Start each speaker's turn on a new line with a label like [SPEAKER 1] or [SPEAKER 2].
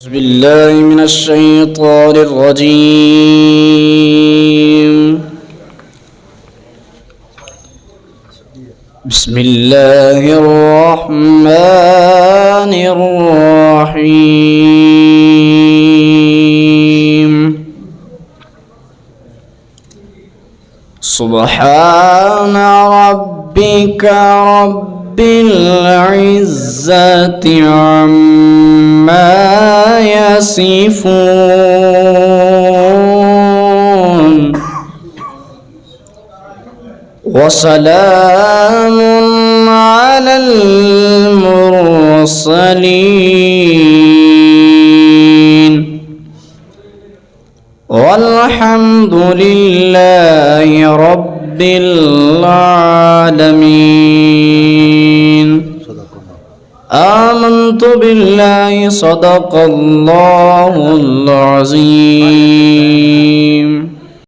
[SPEAKER 1] أعوذ بالله من الشيطان الرجيم. بسم الله الرحمن الرحيم. سبحان ربك رب العزة عما يصفون وسلام على المرسلين والحمد لله رب العالمين. آمنت بالله صدق الله العظيم.